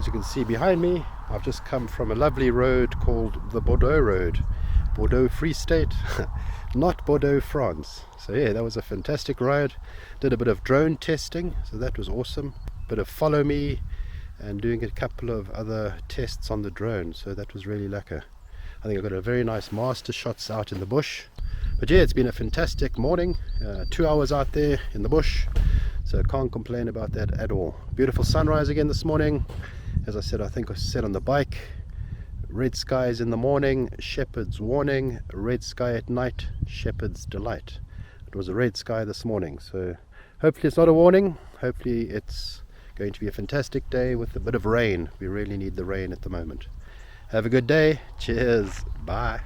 As you can see behind me, I've just come from a lovely road called the Bordeaux Road. Bordeaux Free State, not Bordeaux France. So yeah, that was a fantastic ride. Did a bit of drone testing, so that was awesome. Bit of follow me and doing a couple of other tests on the drone, so that was really lekker. I think I got a very nice master shots out in the bush. But yeah, it's been a fantastic morning, 2 hours out there in the bush, so I can't complain about that at all. Beautiful sunrise again this morning. As I said, I think I said on the bike, red skies in the morning, shepherd's warning, red sky at night, shepherd's delight. It was a red sky this morning, so hopefully it's not a warning. Hopefully it's going to be a fantastic day with a bit of rain. We really need the rain at the moment. Have a good day. Cheers. Bye.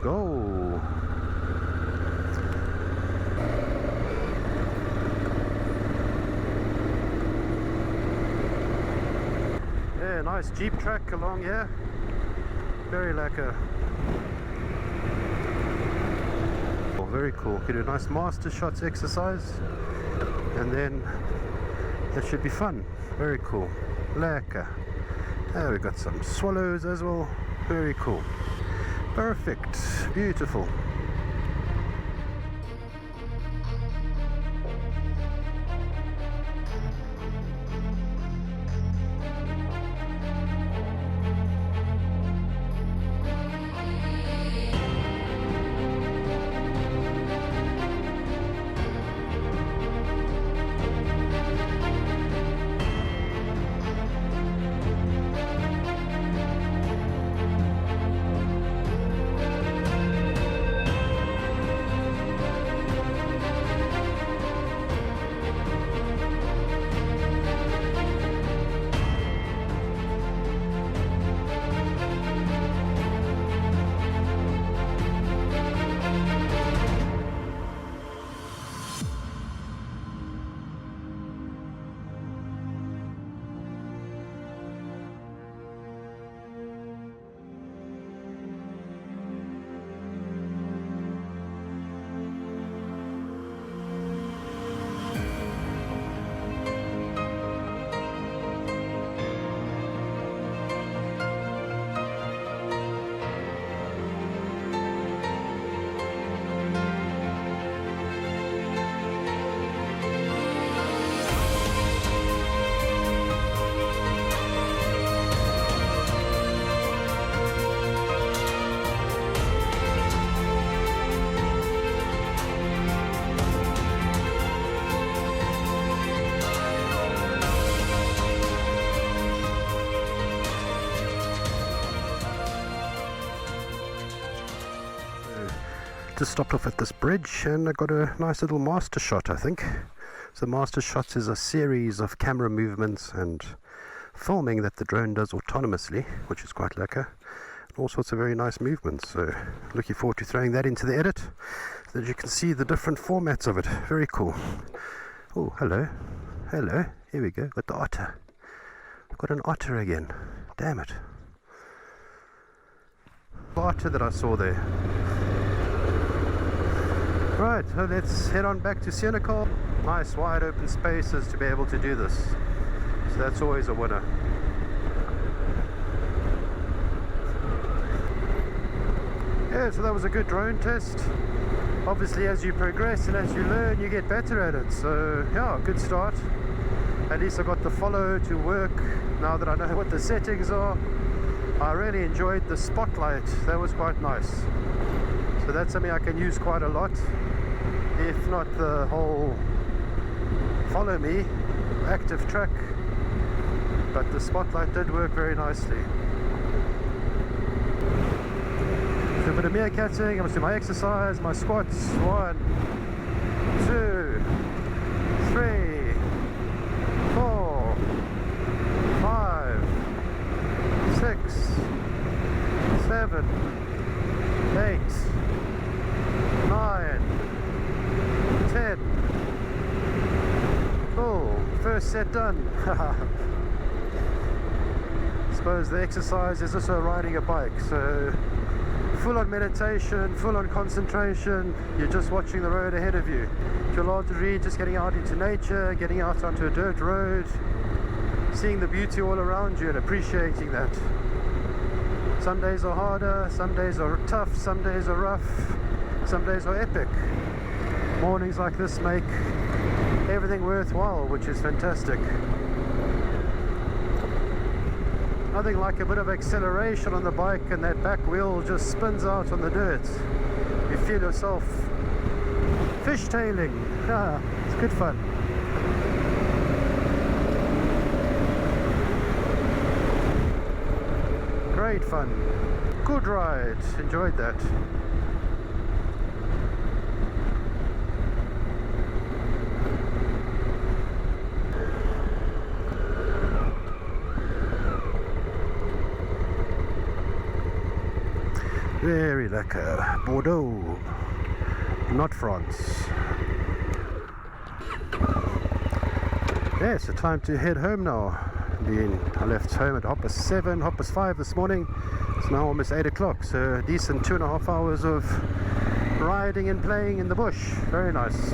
Go. Yeah, nice jeep track along here. Very lekker. Oh, very cool. Could do a nice master shots exercise, and then that should be fun. Very cool. Lekker. There we got some swallows as well. Very cool. Perfect, beautiful. Just stopped off at this bridge and I got a nice little master shot, I think. So master shots is a series of camera movements and filming that the drone does autonomously, which is quite lekker. All sorts of very nice movements, so looking forward to throwing that into the edit so that you can see the different formats of it. Very cool. Oh, hello, hello, here we go, got the otter. I've got an otter again, damn it. The otter that I saw there. Right, so let's head on back to Senegal. Nice wide open spaces to be able to do this, so that's always a winner. Yeah, so that was a good drone test. Obviously as you progress and as you learn, you get better at it, so yeah, good start. At least I got the follow to work now that I know what the settings are. I really enjoyed the spotlight, that was quite nice. So that's something I can use quite a lot, if not the whole follow me active track, but the spotlight did work very nicely. The bit of meerkatting. I must do my exercise, my squats. 1, 2, 3, 4, 5, 6, 7, 8, 9, 10. Cool, first set done. Suppose the exercise is also riding a bike, so full on meditation, full on concentration. You're just watching the road ahead of you. To a large degree, just getting out into nature, getting out onto a dirt road, seeing the beauty all around you and appreciating that. Some days are harder, some days are tough, some days are rough, some days are epic. Mornings like this make everything worthwhile, which is fantastic. Nothing like a bit of acceleration on the bike and that back wheel just spins out on the dirt. You feel yourself fishtailing. It's good fun. Great fun. Good ride. Enjoyed that. Very lekker. Bordeaux, not France. Yeah, so time to head home now. I left home at 7:30, 5:30 this morning. It's now almost 8 o'clock, so a decent 2.5 hours of riding and playing in the bush. Very nice.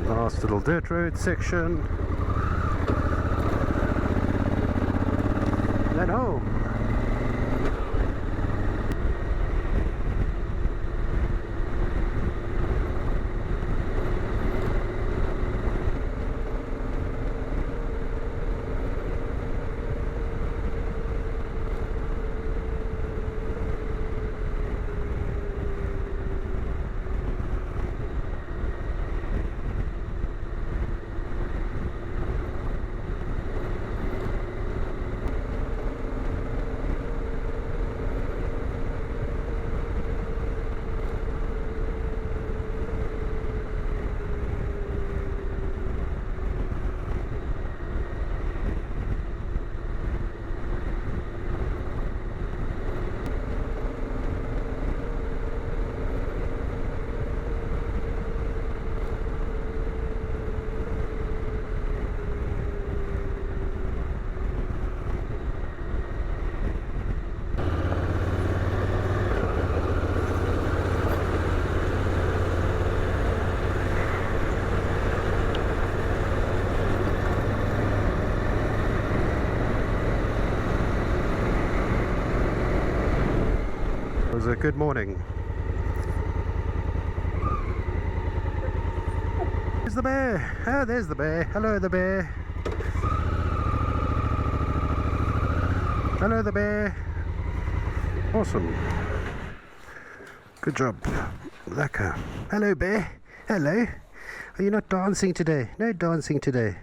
Last little dirt road section. Then home. It was a good morning. There's the bear. Ah, there's the bear. Hello, the bear. Hello, the bear. Awesome. Good job. Lekker. Hello, bear. Hello. Are you not dancing today? No dancing today.